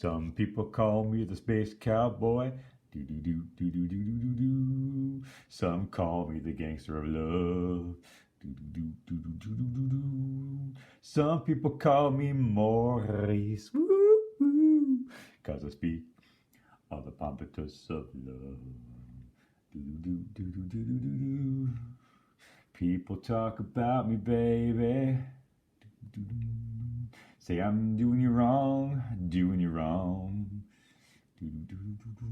Some people call me the space cowboy. Do do do do do do do do do. Some call me the gangster of love. Do do do do do do do do. Some people call me Maurice. Woo woo. 'Cause I speak of the pompatus of love. Do do do do do do do do. People talk about me, baby. Do, do, do. Say I'm doing you wrong, doing you wrong. Do, do, do, do.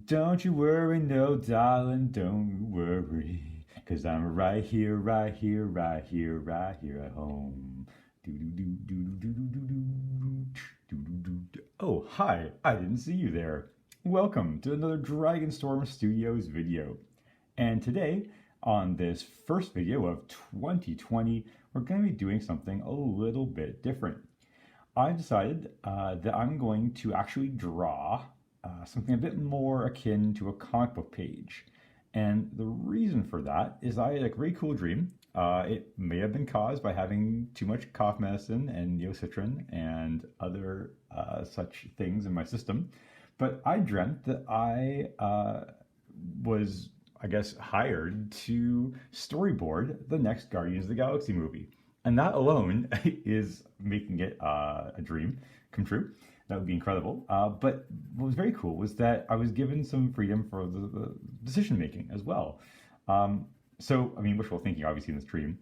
Don't you worry, no, darling, don't you worry. 'Cause I'm right here, right here, right here, right here at home. Do, do, do, do, do, do, do, do, do, do, do. Oh, hi, I didn't see you there. Welcome to another Dragonstorm Studios video. And today, on this first video of 2020, we're going to be doing something a little bit different. I decided that I'm going to actually draw something a bit more akin to a comic book page. And the reason for that is I had a very cool dream. It may have been caused by having too much cough medicine and neocitrin and other such things in my system. But I dreamt that I was, I guess, hired to storyboard the next Guardians of the Galaxy movie. And that alone is making it a dream come true. That would be incredible. But what was very cool was that I was given some freedom for the decision making as well. So, I mean, wishful thinking, obviously, in this dream.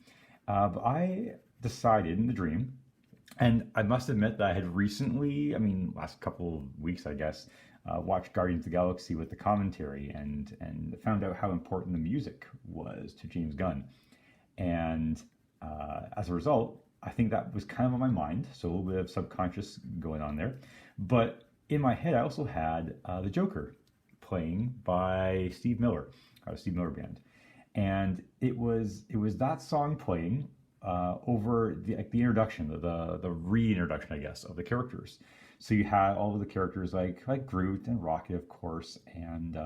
But I decided in the dream, and I must admit that I had recently, last couple of weeks, I guess, watched Guardians of the Galaxy with the commentary and found out how important the music was to James Gunn. And as a result, I think that was kind of on my mind, so a little bit of subconscious going on there. But in my head, I also had the Joker playing by Steve Miller, Steve Miller Band. And it was that song playing over the introduction, the reintroduction, I guess, of the characters. So you had all of the characters like Groot and Rocket, of course, and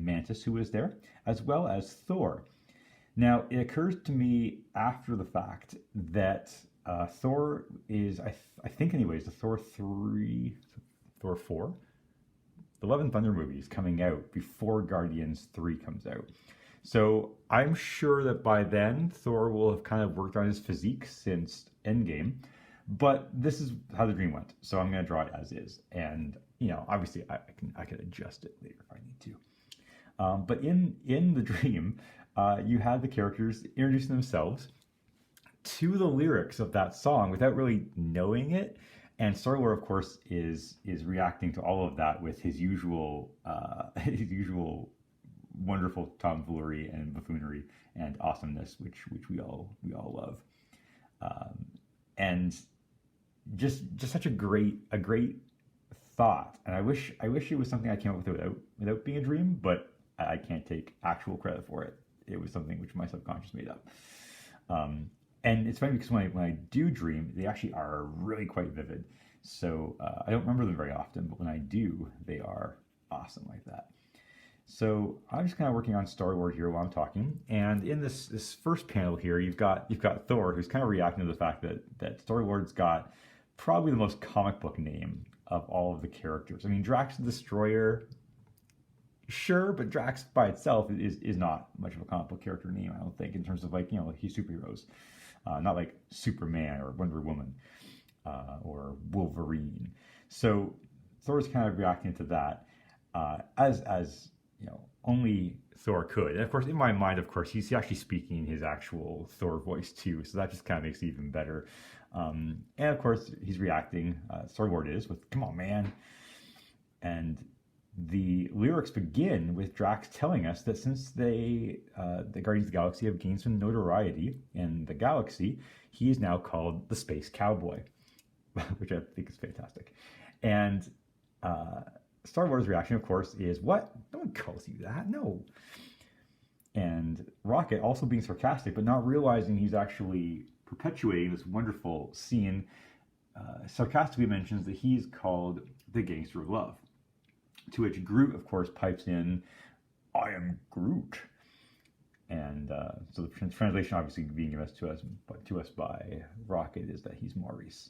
Mantis, who was there, as well as Thor. Now it occurs to me after the fact that Thor is, I think, anyways, the Thor 4, the Love and Thunder movie is coming out before Guardians 3 comes out. So I'm sure that by then Thor will have kind of worked on his physique since Endgame. But this is how the dream went, so I'm going to draw it as is, and obviously I can adjust it later if I need to. But in the dream, you had the characters introducing themselves to the lyrics of that song without really knowing it, and Starlod, of course, is reacting to all of that with his usual wonderful tomfoolery and buffoonery and awesomeness, which we all love, and just such a great thought. And I wish it was something I came up with without being a dream, but I can't take actual credit for it. It was something which my subconscious made up. And it's funny because when I do dream, they actually are really quite vivid. So I don't remember them very often, but when I do, they are awesome like that. So I'm just kind of working on Starlord here while I'm talking, and in this first panel here, you've got Thor, who's kind of reacting to the fact that Starlord's got probably the most comic book name of all of the characters. I mean, Drax the Destroyer, sure, but Drax by itself is not much of a comic book character name, I don't think, in terms of he's superheroes, not like Superman or Wonder Woman or Wolverine. So Thor's kind of reacting to that as only Thor could. And of course, in my mind, of course, he's actually speaking his actual Thor voice too, so that just kind of makes it even better. And of course, he's reacting, Starlord is, with "Come on, man." And the lyrics begin with Drax telling us that since the Guardians of the Galaxy have gained some notoriety in the galaxy, he is now called the Space Cowboy, which I think is fantastic. And Starlord's reaction, of course, is, "What? No one calls you that, no." And Rocket, also being sarcastic, but not realizing he's actually perpetuating this wonderful scene, sarcastically mentions that he's called the Gangster of Love. To which Groot, of course, pipes in, "I am Groot." And so the translation, obviously being given to us by Rocket, is that he's Maurice.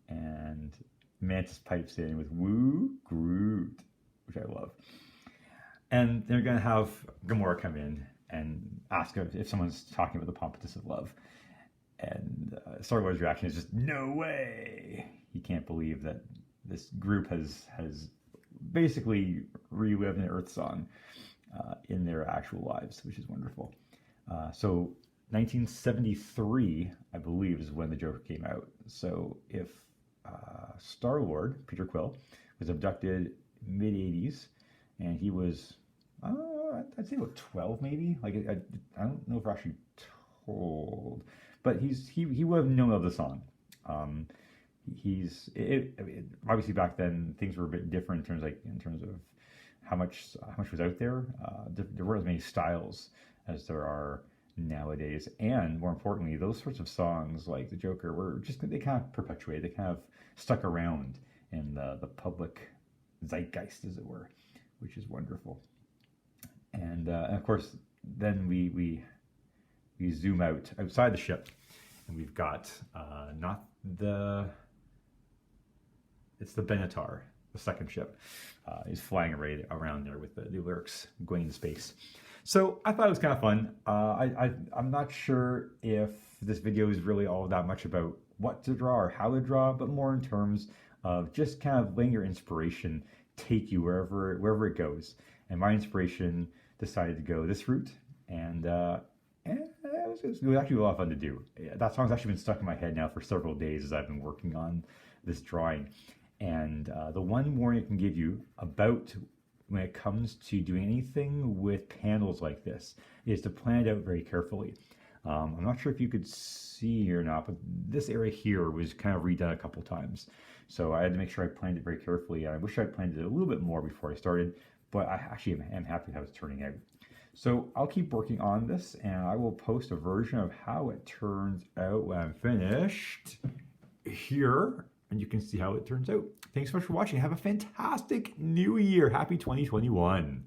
And Mantis pipes in with Woo Groot, which I love. And they're going to have Gamora come in and ask if someone's talking about the Pompatus of Love. And Starlord's reaction is just, no way! He can't believe that this group has basically relived an Earth song in their actual lives, which is wonderful. So 1973, I believe, is when the Joker came out. So if Star-Lord, Peter Quill, was abducted mid-80s, and he was, I'd say about 12 maybe. Like I don't know if we're actually told, but he would have known of the song. Obviously back then things were a bit different in terms of how much was out there. There weren't as many styles as there are nowadays, and more importantly, those sorts of songs like the Joker they kind of perpetuated, they kind of stuck around in the public zeitgeist, as it were, which is wonderful. And of course, then we zoom outside the ship, and we've got it's the Benatar, the second ship, is flying around there with the lyrics going into space. So I thought it was kind of fun. I'm not sure if this video is really all that much about what to draw or how to draw, but more in terms of just kind of letting your inspiration take you wherever it goes. And my inspiration decided to go this route, and it was actually a lot of fun to do. That song's actually been stuck in my head now for several days as I've been working on this drawing. And the one warning I can give you about when it comes to doing anything with panels like this is to plan it out very carefully. I'm not sure if you could see or not, but this area here was kind of redone a couple times. So I had to make sure I planned it very carefully. I wish I planned it a little bit more before I started, but I actually am happy with how it's turning out. So I'll keep working on this, and I will post a version of how it turns out when I'm finished here, and you can see how it turns out. Thanks so much for watching. Have a fantastic new year. Happy 2021.